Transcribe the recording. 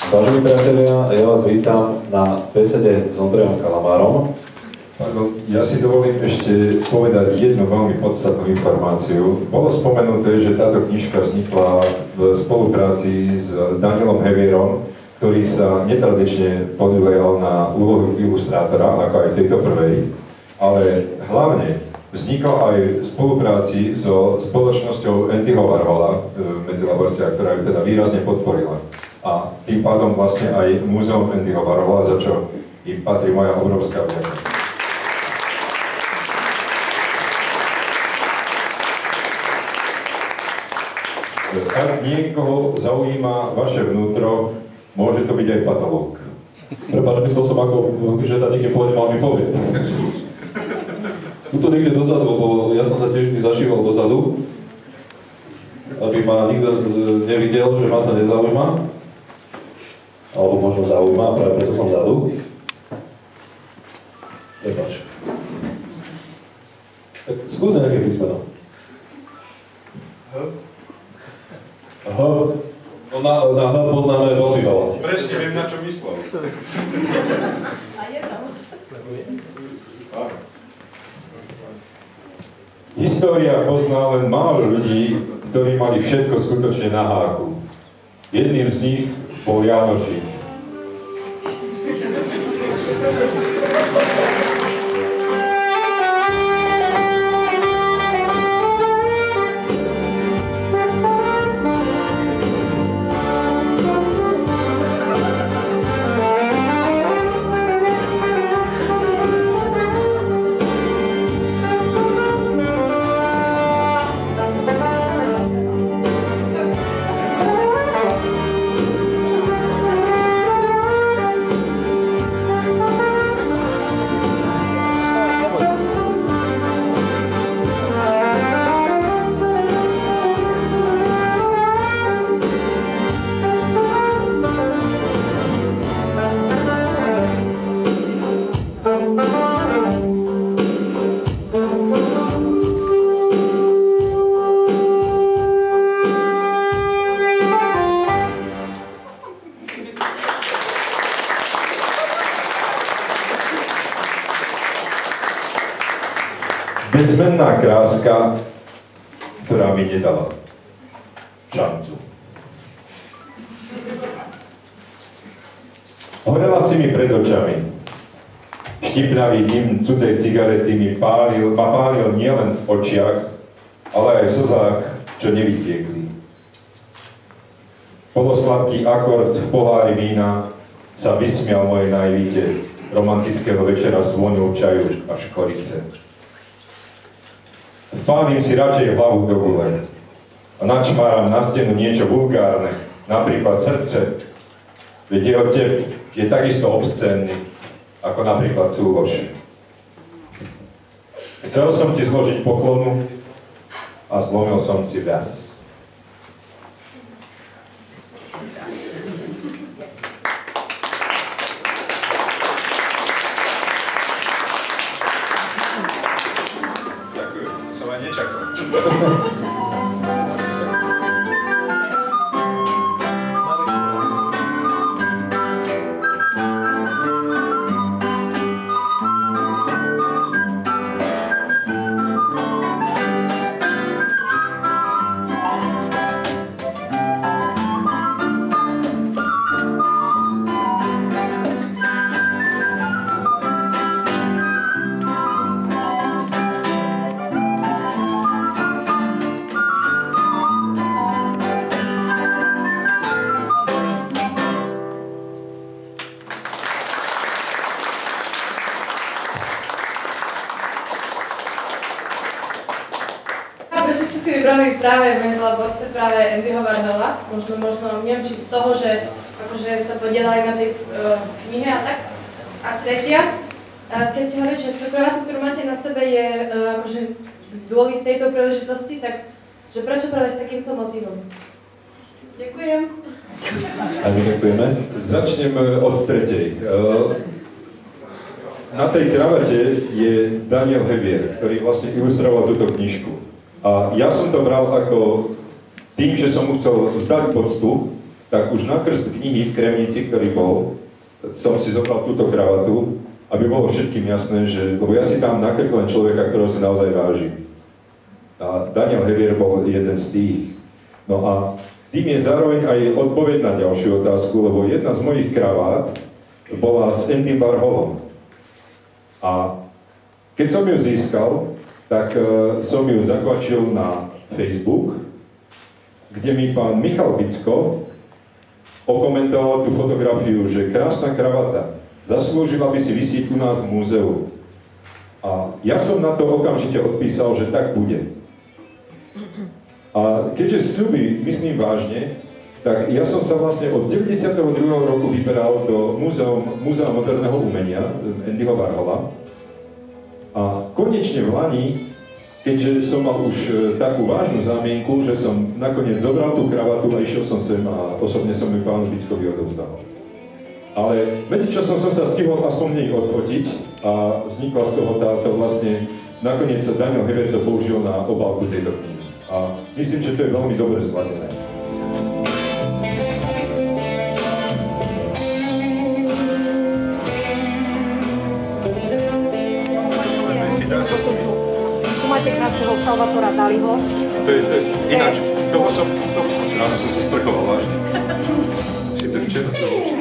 Vážení priatelia, ja vás vítam na besede s Ondrejom Kalamárom. Ja si dovolím ešte povedať jednu veľmi podstatnú informáciu. Bolo spomenuté, že táto knižka vznikla v spolupráci s Danielom Hevierom, ktorý sa netradične podujal na úlohu ilustrátora, ako aj v tejto prvej, ale hlavne vznikol aj v spolupráci so spoločnosťou Andyho Warhola, medzilaborstia, ktorá ju teda výrazne podporila. A tým pádom vlastne aj múzeum Andyho Warhola, za čo im patrí moja obrovská vďaka. Ak niekoho zaujíma vaše vnútro, môže to byť aj patológ. Prepáč, myslel som ako, že sa niekde pôjde, mal mi povieť. Tuto niekde dozadu, lebo ja som sa tiež vždy zašíval dozadu, aby ma nikto nevidel, že ma to nezaujíma. Alebo možno zaujíma, a práve preto som vzadu. Prepáč. Tak skús nejaké písmeno. H. No na H poznáme veľmi veľa. Presne viem, na čo myslel. A je tam. História pozná len málo ľudí, ktorí mali všetko skutočne na háku. Jedným z nich bol Jánošík. Bezmenná kráska, ktorá mi nedala šancu. Horela si mi pred očami. Štipnavý dym cudzej cigarety ma pálil nielen v očiach, ale aj v slzách, čo nevytiekli. Polosladký akord v pohári vína sa vysmial mojej naivite romantického večera s vôňou čaju a škorice. Fálim si radšej hlavu do gule a načmáram na stenu niečo vulgárne, napríklad srdce, veď jeho tep je takisto obscénny, ako napríklad súlož. Chcel som ti zložiť poklonu a zlomil som si vľas. Práve medzilaborce, práve Andyho Warhola, možno, neviem, či z toho, že akože sa podielali na tej knihe a tak. A tretia, keď ste hovorili, že tú kravatku, ktorú máte na sebe, je akože dôvod tejto príležitosti, tak že prečo práve s takýmto motívom? Ďakujem. A my ďakujeme. Začnem od tretej. Na tej kravate je Daniel Hevier, ktorý vlastne ilustroval túto knižku. A ja som to bral ako tým, že som mu chcel vzdať poctu tak už na krst knihy v Kremnici, ktorý bol, som si zobral túto kravatu, aby bolo všetkým jasné, že, lebo ja si tam na krk len človeka, ktorého si naozaj vážim. A Daniel Hevier bol jeden z tých. No a tým je zároveň aj odpoveď na ďalšiu otázku, lebo jedna z mojich kravát bola s Andy Warholom. A keď som ju získal, tak som ju zakvačil na Facebook, kde mi pán Michal Bicko okomentoval tú fotografiu, že krásna kravata, zaslúžila by si visieť u nás v múzeu. A ja som na to okamžite odpísal, že tak bude. A keďže sľuby myslím vážne, tak ja som sa vlastne od 92. roku vyberal do Múzea moderného umenia Andyho Warhola. A konečne v Lani, keďže som mal už takú vážnu zámienku, že som nakoniec zobral tú kravatu a išiel som sem a osobne som ju pánu Bickovi odovzdal. Ale medzičasom som sa stihol aspoň nej odfotiť a vznikla z toho táto vlastne, nakoniec sa Daniel Hevier to použil na obálku tejto knihy. A myslím, že to je veľmi dobre zladené. Tu máte krásneho Salvatora Daliho. To je ináč. Ráno som sa sprchoval vážne. Sice včera to bolo.